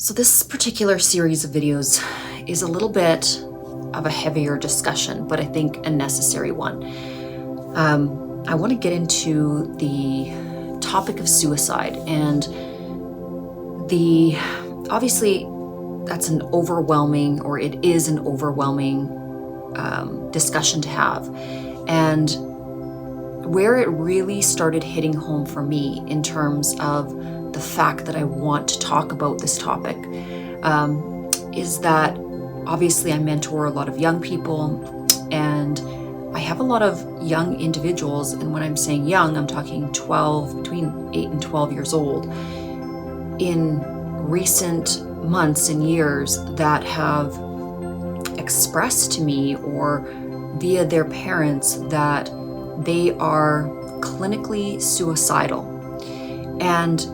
So this particular series of videos is a little bit of a heavier discussion, but I think a necessary one. I want to get into the topic of suicide, and obviously that's an overwhelming, or it is an overwhelming discussion to have. And where it really started hitting home for me in terms of the fact that I want to talk about this topic is that obviously I mentor a lot of young people, and I have a lot of young individuals, and when I'm saying young, I'm talking between 8 and 12 years old, in recent months and years that have expressed to me or via their parents that they are clinically suicidal. And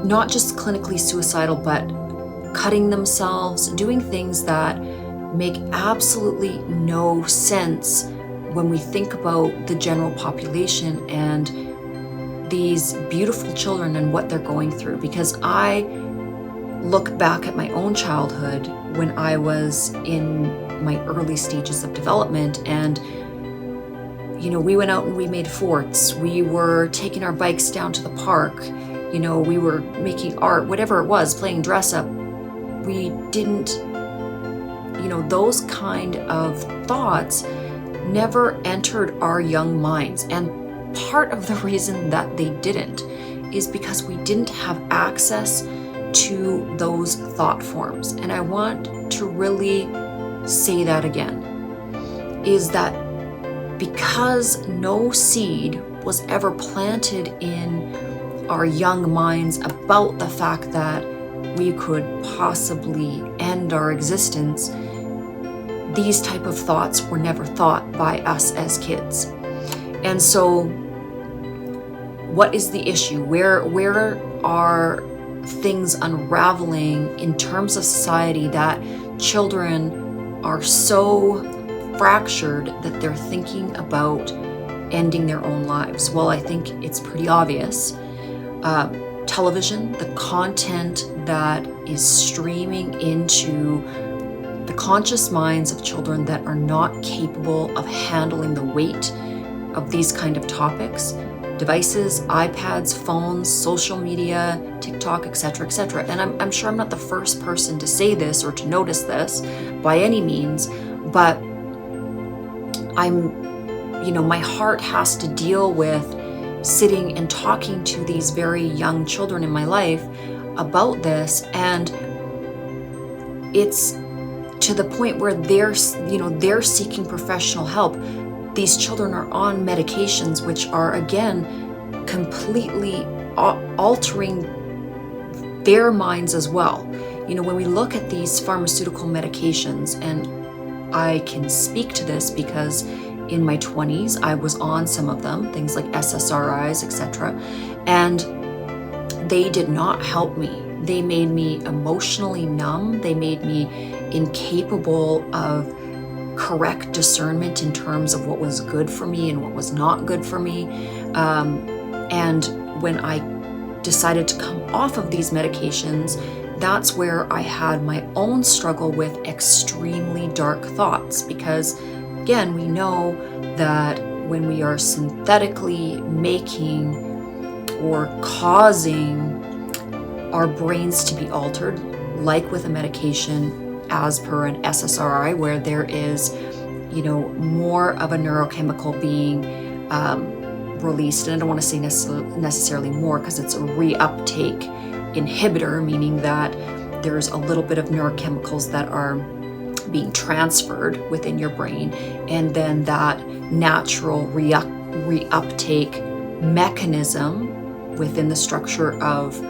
not just clinically suicidal, but cutting themselves, doing things that make absolutely no sense when we think about the general population and these beautiful children and what they're going through. Because I look back at my own childhood when I was in my early stages of development, and we went out and we made forts. We were taking our bikes down to the park. We were making art, whatever it was, playing dress up. We didn't, those kind of thoughts never entered our young minds. And part of the reason that they didn't is because we didn't have access to those thought forms. And I want to really say that again, is that because no seed was ever planted in our young minds about the fact that we could possibly end our existence, these type of thoughts were never thought by us as kids. And so what is the issue? Where are things unraveling in terms of society that children are so fractured that they're thinking about ending their own lives? Well, I think it's pretty obvious. Television, the content that is streaming into the conscious minds of children that are not capable of handling the weight of these kind of topics, devices, iPads, phones, social media, TikTok, etc., etc. And I'm sure I'm not the first person to say this or to notice this by any means, but my heart has to deal with sitting and talking to these very young children in my life about this, and it's to the point where they're seeking professional help. These children are on medications which are, again, completely altering their minds as well. When we look at these pharmaceutical medications, and I can speak to this because in my 20s, I was on some of them, things like SSRIs, etc. And they did not help me. They made me emotionally numb. They made me incapable of correct discernment in terms of what was good for me and what was not good for me. And when I decided to come off of these medications, that's where I had my own struggle with extremely dark thoughts, because again, we know that when we are synthetically making or causing our brains to be altered, like with a medication as per an SSRI, where there is, more of a neurochemical being released. And I don't want to say necessarily more, because it's a reuptake inhibitor, meaning that there's a little bit of neurochemicals that are being transferred within your brain, and then that natural reuptake mechanism within the structure of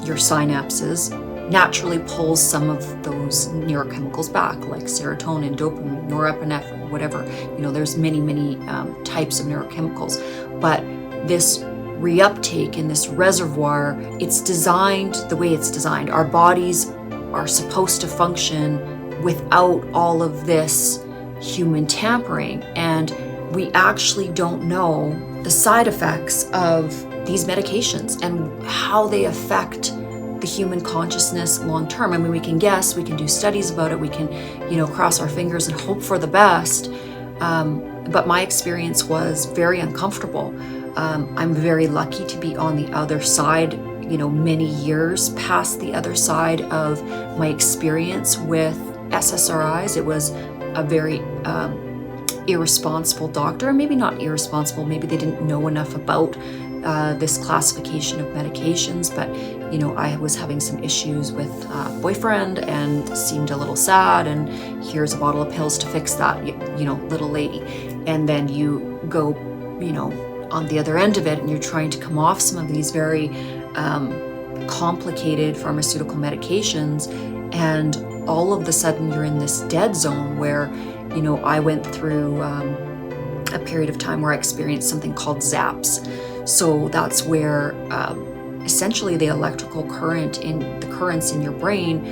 your synapses naturally pulls some of those neurochemicals back, like serotonin, dopamine, norepinephrine, whatever. There's many types of neurochemicals, but this reuptake in this reservoir, it's designed the way it's designed. Our bodies are supposed to function without all of this human tampering, and we actually don't know the side effects of these medications and how they affect the human consciousness long term. I mean, we can guess, we can do studies about it, we can, cross our fingers and hope for the best. But my experience was very uncomfortable. I'm very lucky to be on the other side, many years past the other side of my experience with SSRIs. It was a very irresponsible doctor, maybe not irresponsible, maybe they didn't know enough about this classification of medications, but I was having some issues with boyfriend and seemed a little sad, and here's a bottle of pills to fix that, little lady. And then you go, on the other end of it, and you're trying to come off some of these very complicated pharmaceutical medications, and all of a sudden you're in this dead zone where, I went through a period of time where I experienced something called zaps. So that's where essentially the electrical currents in your brain,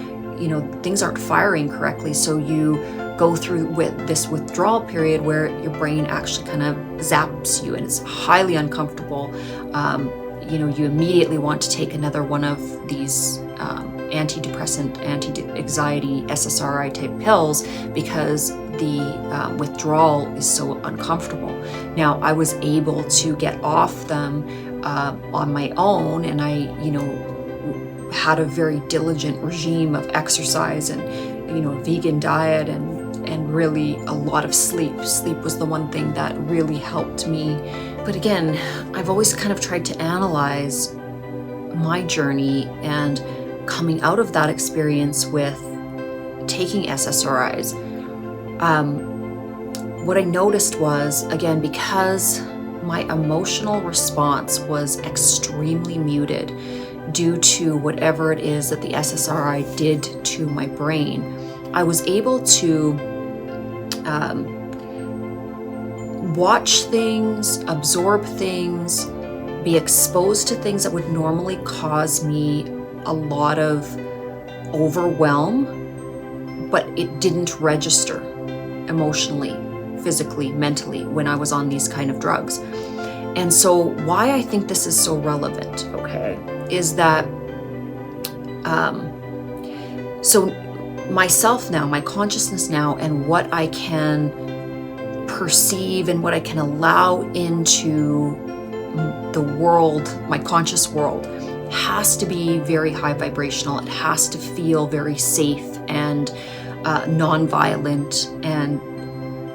things aren't firing correctly. So you go through with this withdrawal period where your brain actually kind of zaps you, and it's highly uncomfortable. You immediately want to take another one of these antidepressant, anti-anxiety, SSRI type pills because the withdrawal is so uncomfortable. Now, I was able to get off them on my own, and I, had a very diligent regime of exercise and, vegan diet and really a lot of sleep. Sleep was the one thing that really helped me. But again, I've always kind of tried to analyze my journey and coming out of that experience with taking SSRIs. What I noticed was, again, because my emotional response was extremely muted due to whatever it is that the SSRI did to my brain, I was able to watch things, absorb things, be exposed to things that would normally cause me a lot of overwhelm, but it didn't register emotionally, physically, mentally when I was on these kind of drugs. And so why I think this is so relevant, okay, is that so myself now, my consciousness now, and what I can perceive and what I can allow into the world, my conscious world, has to be very high vibrational. It has to feel very safe and non-violent. And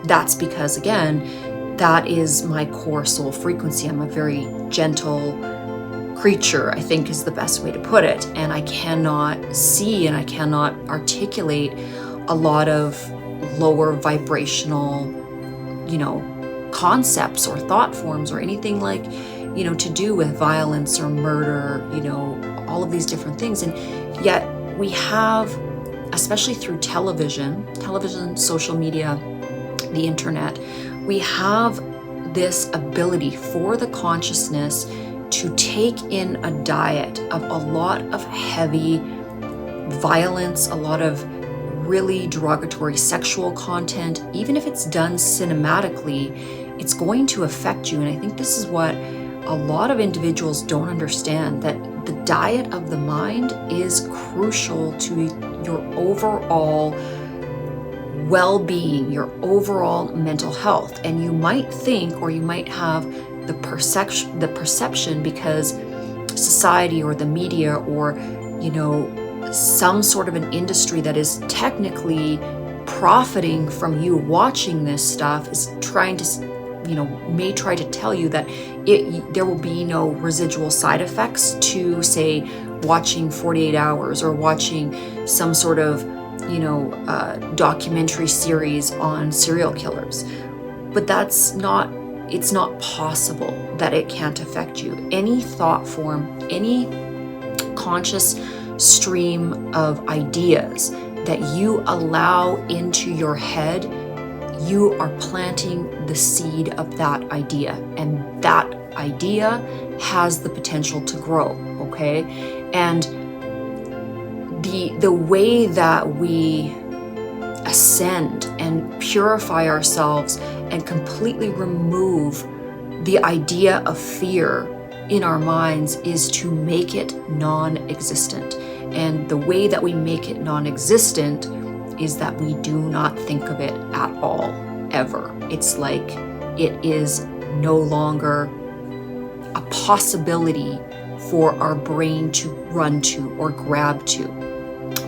that's because, again, that is my core soul frequency. I'm a very gentle creature, I think is the best way to put it. And I cannot see and I cannot articulate a lot of lower vibrational, concepts or thought forms or anything like, to do with violence or murder, all of these different things. And yet we have, especially through television, social media, the internet, we have this ability for the consciousness to take in a diet of a lot of heavy violence, a lot of really derogatory sexual content. Even if it's done cinematically, it's going to affect you. And I think this is what a lot of individuals don't understand, that the diet of the mind is crucial to your overall well-being, your overall mental health. And you might think, or you might have the perception because society or the media or, some sort of an industry that is technically profiting from you watching this stuff is trying to, may try to tell you that there will be no residual side effects to, say, watching 48 Hours or watching some sort of, documentary series on serial killers. But it's not possible that it can't affect you. Any thought form, any conscious stream of ideas that you allow into your head, you are planting the seed of that idea, and that idea has the potential to grow, okay? And the way that we ascend and purify ourselves and completely remove the idea of fear in our minds is to make it non-existent. And the way that we make it non-existent is that we do not think of it at all, ever. It's like it is no longer a possibility for our brain to run to or grab to.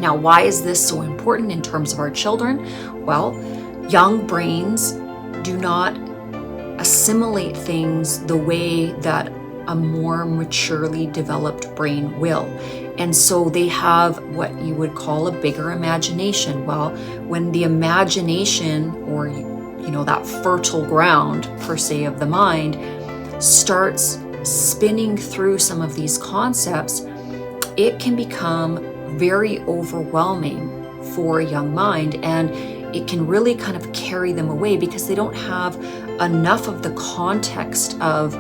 Now, why is this so important in terms of our children? Well, young brains do not assimilate things the way that a more maturely developed brain will. And so they have what you would call a bigger imagination. Well, when the imagination, or that fertile ground per se of the mind, starts spinning through some of these concepts, it can become very overwhelming for a young mind, and it can really kind of carry them away because they don't have enough of the context of,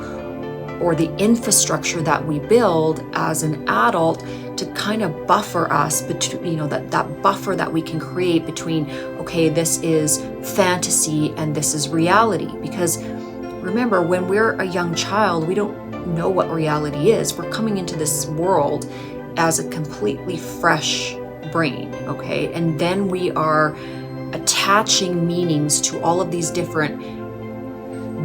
or the infrastructure that we build as an adult to kind of buffer us between, that buffer that we can create between, okay, this is fantasy and this is reality. Because remember, when we're a young child, we don't know what reality is. We're coming into this world as a completely fresh brain, okay? And then we are attaching meanings to all of these different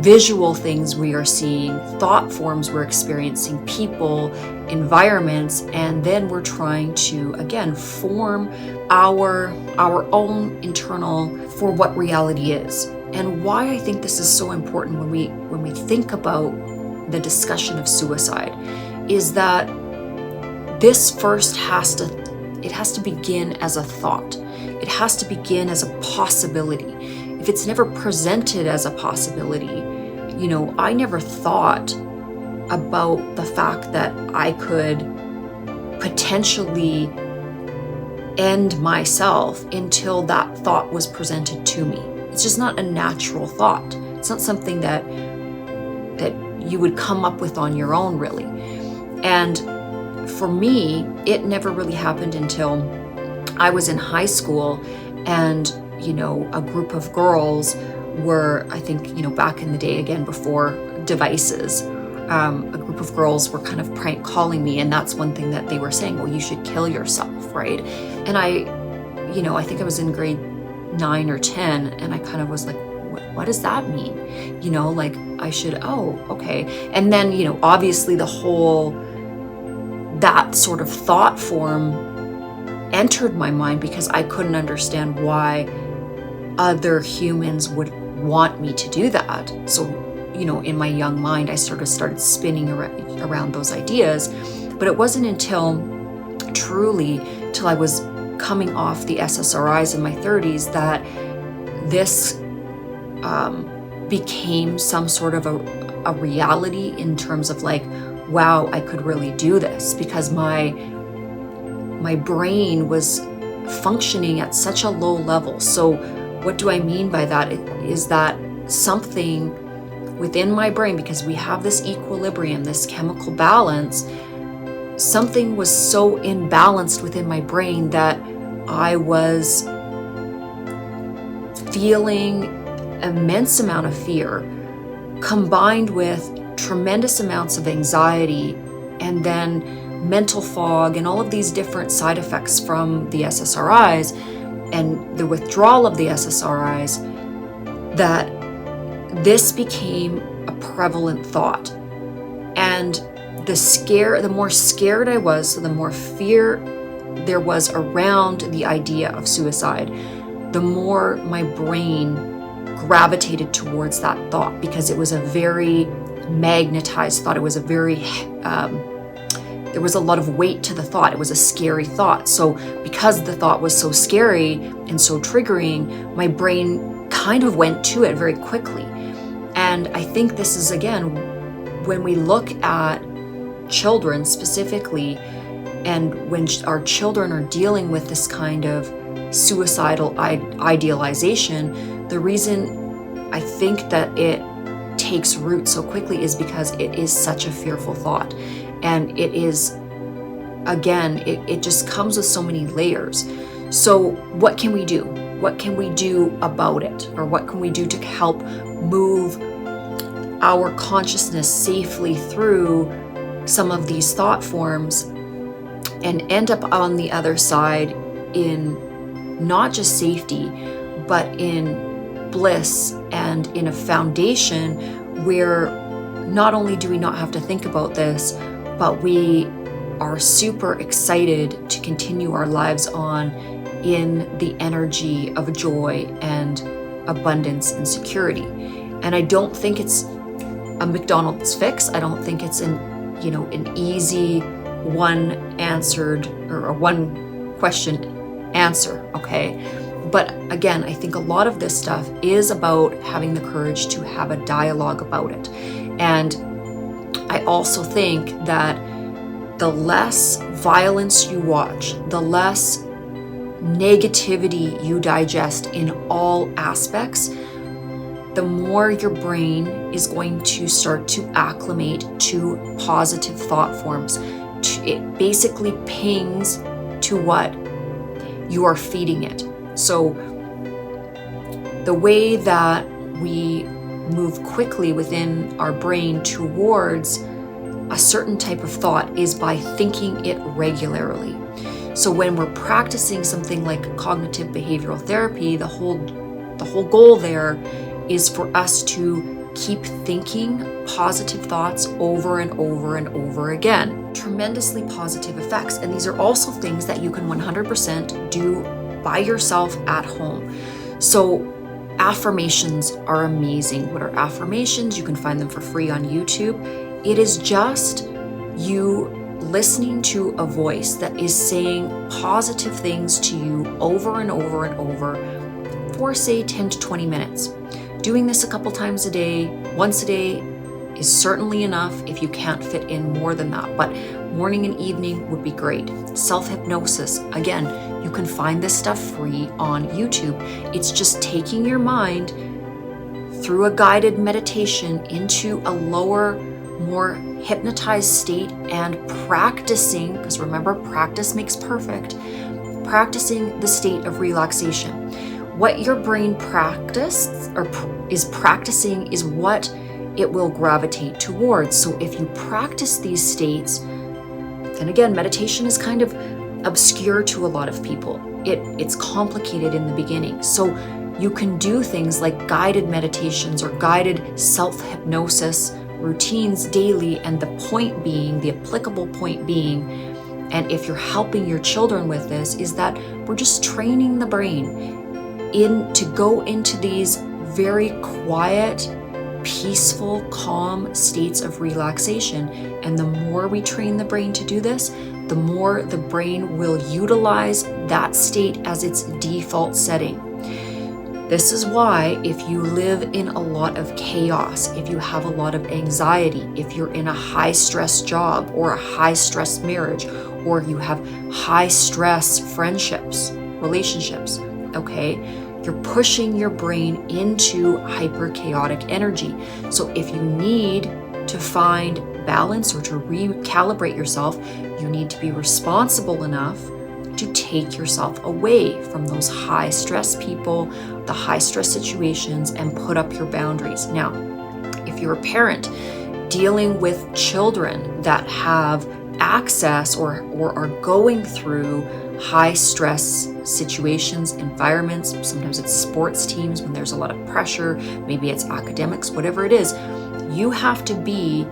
visual things we are seeing, thought forms we're experiencing, people, environments, and then we're trying to, again, form our own internal for what reality is. And why I think this is so important when we think about the discussion of suicide is that this first has to begin as a thought. It has to begin as a possibility. If it's never presented as a possibility, I never thought about the fact that I could potentially end myself until that thought was presented to me. It's just not a natural thought. It's not something that you would come up with on your own, really. And for me, it never really happened until I was in high school, and a group of girls were, I think, back in the day, again, before devices, a group of girls were kind of prank calling me, and that's one thing that they were saying, well, you should kill yourself, right? And I think I was in grade 9 or 10, and I kind of was like, what does that mean? Like I should, oh, okay. And then, obviously that sort of thought form entered my mind because I couldn't understand why other humans would want me to do that. So, in my young mind, I sort of started spinning around those ideas. But it wasn't until I was coming off the SSRIs in my 30s that this became some sort of a reality in terms of like, wow, I could really do this, because my brain was functioning at such a low level. So what do I mean by that? Is that something within my brain, because we have this equilibrium, this chemical balance, something was so imbalanced within my brain that I was feeling immense amount of fear combined with tremendous amounts of anxiety, and then mental fog and all of these different side effects from the SSRIs and the withdrawal of the SSRIs, that this became a prevalent thought. And the more scared I was, so the more fear there was around the idea of suicide, the more my brain gravitated towards that thought, because it was a very magnetized thought. It was a very, there was a lot of weight to the thought. It was a scary thought. So because the thought was so scary and so triggering, my brain kind of went to it very quickly. And I think this is, again, when we look at children specifically, and when our children are dealing with this kind of suicidal idealization, the reason I think that it takes root so quickly is because it is such a fearful thought. And it is, again, it just comes with so many layers. So what can we do? What can we do about it? Or what can we do to help move our consciousness safely through some of these thought forms? and end up on the other side in not just safety, but in bliss and in a foundation where not only do we not have to think about this, but we are super excited to continue our lives on in the energy of joy and abundance and security. And I don't think it's a McDonald's fix. I don't think it's an easy one answered or a one question answer, okay? But again, I think a lot of this stuff is about having the courage to have a dialogue about it. And I also think that the less violence you watch, the less negativity you digest in all aspects, the more your brain is going to start to acclimate to positive thought forms. It basically pings to what you are feeding it. So the way that we move quickly within our brain towards a certain type of thought is by thinking it regularly. So when we're practicing something like cognitive behavioral therapy, the whole goal there is for us to keep thinking positive thoughts over and over and over again. Tremendously positive effects. And these are also things that you can 100% do by yourself at home. So affirmations are amazing. What are affirmations? You can find them for free on YouTube. It is just you listening to a voice that is saying positive things to you over and over and over for, say, 10 to 20 minutes. Doing this a couple times a day, once a day, is certainly enough if you can't fit in more than that, but morning and evening would be great. Self-hypnosis, again, you can find this stuff free on YouTube. It's just taking your mind through a guided meditation into a lower, more hypnotized state and practicing, because remember, practice makes perfect, practicing the state of relaxation. What your brain is practicing is what it will gravitate towards. So if you practice these states, and again, meditation is kind of obscure to a lot of people. It's complicated in the beginning. So you can do things like guided meditations or guided self-hypnosis routines daily, and the point being, the applicable point being, and if you're helping your children with this, is that we're just training the brain to go into these very quiet, peaceful, calm states of relaxation. And the more we train the brain to do this, the more the brain will utilize that state as its default setting. This is why if you live in a lot of chaos, if you have a lot of anxiety, if you're in a high stress job or a high stress marriage, or you have high stress friendships, relationships, okay? You're pushing your brain into hyper chaotic energy. So if you need to find balance or to recalibrate yourself, you need to be responsible enough to take yourself away from those high stress people, the high stress situations, and put up your boundaries. Now, if you're a parent dealing with children that have access or are going through high stress situations, environments, sometimes it's sports teams when there's a lot of pressure, maybe it's academics, whatever it is, you have to be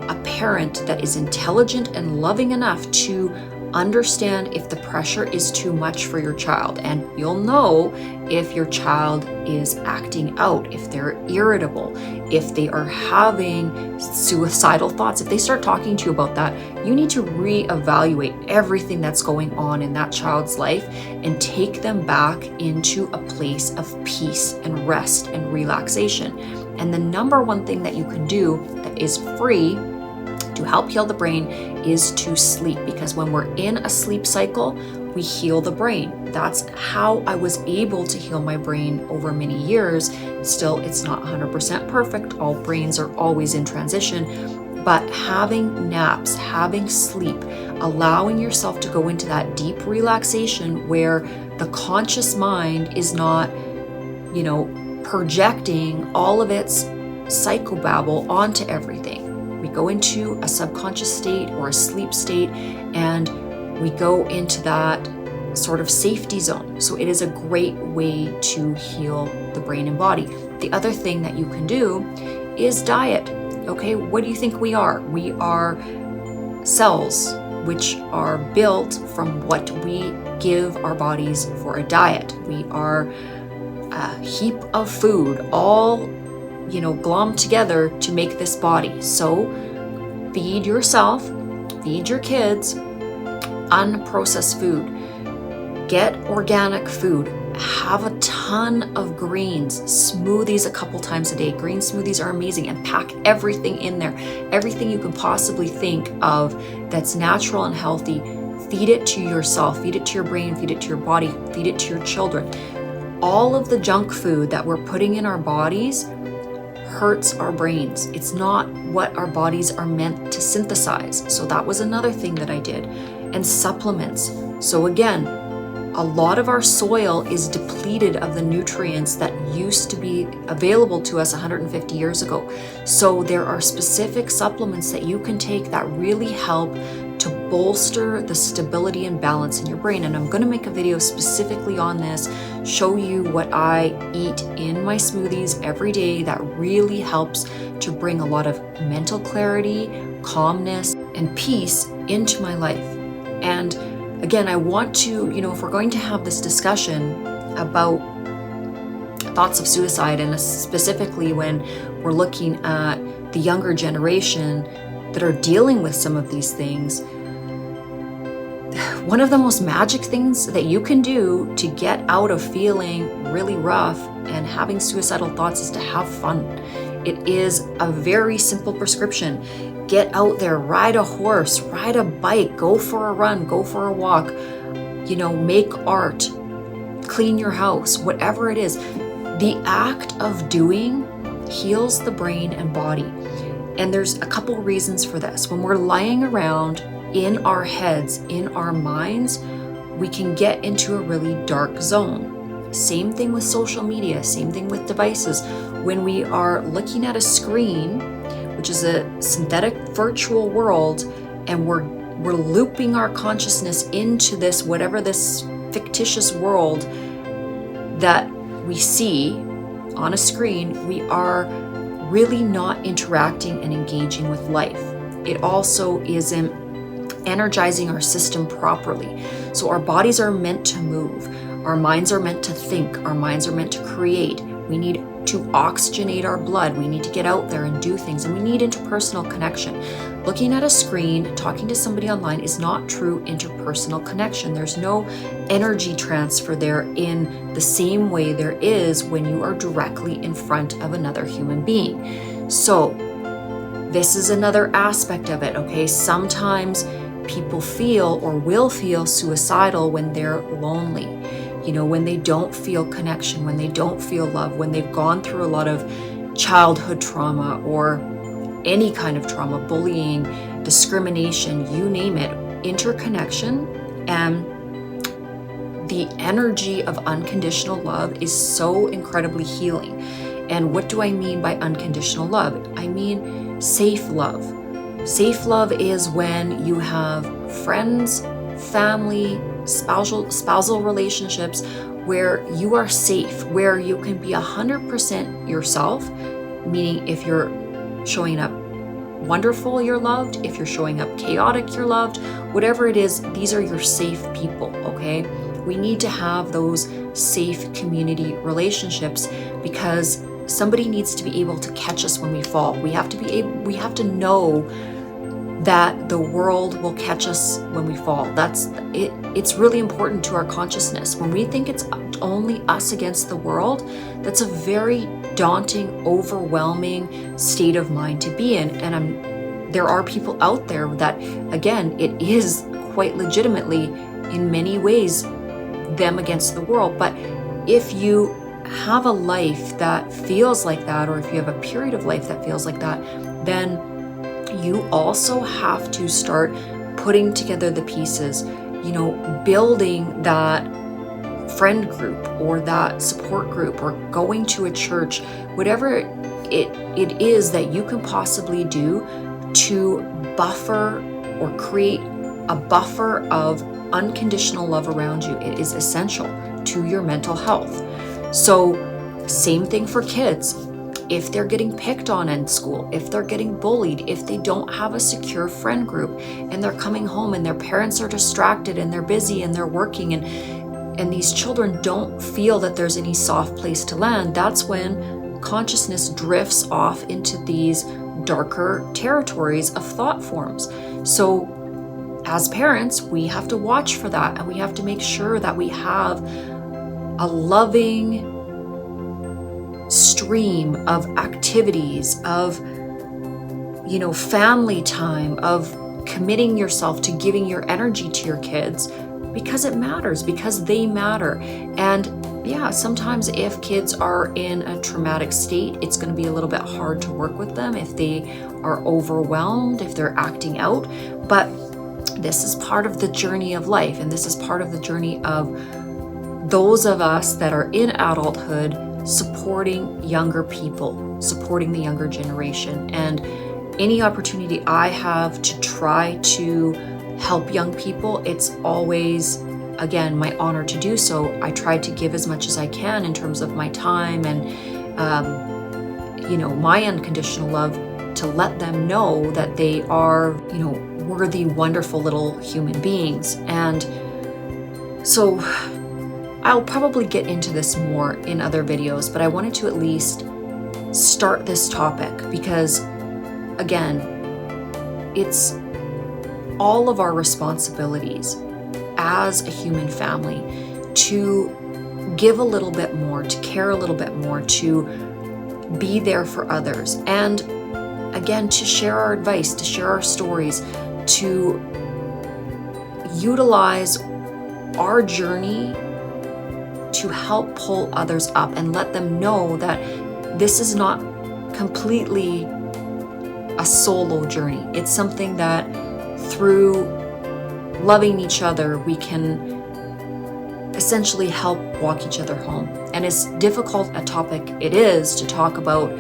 a parent that is intelligent and loving enough to understand if the pressure is too much for your child. And you'll know if your child is acting out, if they're irritable, if they are having suicidal thoughts. If they start talking to you about that, you need to reevaluate everything that's going on in that child's life and take them back into a place of peace and rest and relaxation. And the number one thing that you can do that is free to help heal the brain is to sleep, because when we're in a sleep cycle, we heal the brain. That's how I was able to heal my brain over many years. Still, it's not 100% perfect. All brains are always in transition, but having naps, having sleep, allowing yourself to go into that deep relaxation where the conscious mind is not, projecting all of its psychobabble onto everything. We go into a subconscious state or a sleep state, and we go into that sort of safety zone. So it is a great way to heal the brain and body. The other thing that you can do is diet. Okay, what do you think we are? We are cells which are built from what we give our bodies for a diet. We are a heap of food, all, glommed together to make this body. So feed yourself, feed your kids unprocessed food. Get organic food. Have a ton of greens, smoothies a couple times a day. Green smoothies are amazing, and pack everything in there. Everything you can possibly think of that's natural and healthy. Feed it to yourself, feed it to your brain, feed it to your body, feed it to your children. All of the junk food that we're putting in our bodies hurts our brains. It's not what our bodies are meant to synthesize. So that was another thing that I did. And supplements. So again, a lot of our soil is depleted of the nutrients that used to be available to us 150 years ago. So there are specific supplements that you can take that really help to bolster the stability and balance in your brain. And I'm going to make a video specifically on this, show you what I eat in my smoothies every day that really helps to bring a lot of mental clarity, calmness, and peace into my life. And again, I want to, if we're going to have this discussion about thoughts of suicide, and specifically when we're looking at the younger generation that are dealing with some of these things, one of the most magic things that you can do to get out of feeling really rough and having suicidal thoughts is to have fun. It is a very simple prescription. Get out there, ride a horse, ride a bike, go for a run, go for a walk, make art, clean your house, whatever it is. The act of doing heals the brain and body. And there's a couple reasons for this. When we're lying around in our heads, in our minds, we can get into a really dark zone. Same thing with social media, same thing with devices. When we are looking at a screen, which is a synthetic virtual world, and we're looping our consciousness into this, whatever this fictitious world that we see on a screen, we are really not interacting and engaging with life. It also isn't energizing our system properly. So our bodies are meant to move. Our minds are meant to think. Our minds are meant to create. We need to oxygenate our blood. We need to get out there and do things, and we need interpersonal connection. Looking at a screen, talking to somebody online is not true interpersonal connection. There's no energy transfer there in the same way there is when you are directly in front of another human being. So this is another aspect of it, okay? Sometimes people feel or will feel suicidal when they're lonely. When they don't feel connection, when they don't feel love, when they've gone through a lot of childhood trauma or any kind of trauma, bullying, discrimination, you name it, interconnection and the energy of unconditional love is so incredibly healing. And what do I mean by unconditional love? I mean safe love. Safe love is when you have friends, family, spousal relationships where you are safe, where you can be 100% yourself, meaning if you're showing up wonderful, you're loved. If you're showing up chaotic, you're loved. Whatever it is, these are your safe people, okay? We need to have those safe community relationships because somebody needs to be able to catch us when we fall. We have to know that the world will catch us when we fall. It's really important to our consciousness. When we think it's only us against the world, that's a very daunting, overwhelming state of mind to be in. And there are people out there that, again, it is quite legitimately, in many ways, them against the world. But if you have a life that feels like that, or if you have a period of life that feels like that, then you also have to start putting together the pieces, building that friend group or that support group or going to a church, whatever it is that you can possibly do to buffer or create a buffer of unconditional love around you. It is essential to your mental health. So same thing for kids. If they're getting picked on in school, if they're getting bullied, if they don't have a secure friend group and they're coming home and their parents are distracted and they're busy and they're working and these children don't feel that there's any soft place to land, that's when consciousness drifts off into these darker territories of thought forms. So as parents, we have to watch for that, and we have to make sure that we have a loving stream of activities, of, family time, of committing yourself to giving your energy to your kids, because it matters, because they matter. And yeah, sometimes if kids are in a traumatic state, it's going to be a little bit hard to work with them if they are overwhelmed, if they're acting out. But this is part of the journey of life, and this is part of the journey of those of us that are in adulthood supporting younger people, supporting the younger generation. And any opportunity I have to try to help young people, it's always, again, my honor to do so. I try to give as much as I can in terms of my time and, my unconditional love, to let them know that they are, worthy, wonderful little human beings. And so I'll probably get into this more in other videos, but I wanted to at least start this topic because, again, it's all of our responsibilities as a human family to give a little bit more, to care a little bit more, to be there for others, and again, to share our advice, to share our stories, to utilize our journey to help pull others up and let them know that this is not completely a solo journey. It's something that through loving each other, we can essentially help walk each other home. And as difficult a topic it is to talk about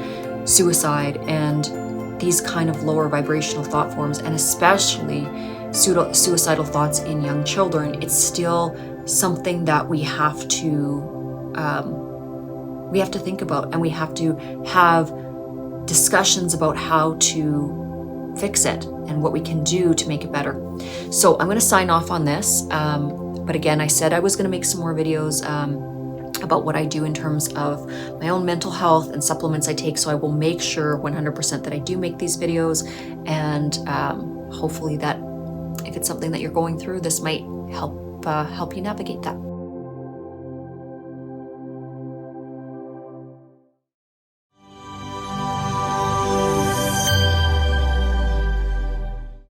suicide and these kind of lower vibrational thought forms, and especially suicidal thoughts in young children, it's still something that we have to think about, and we have to have discussions about how to fix it and what we can do to make it better. So I'm going to sign off on this. But again, I said I was going to make some more videos about what I do in terms of my own mental health and supplements I take. So I will make sure 100% that I do make these videos, and hopefully that if it's something that you're going through, this might help you navigate that.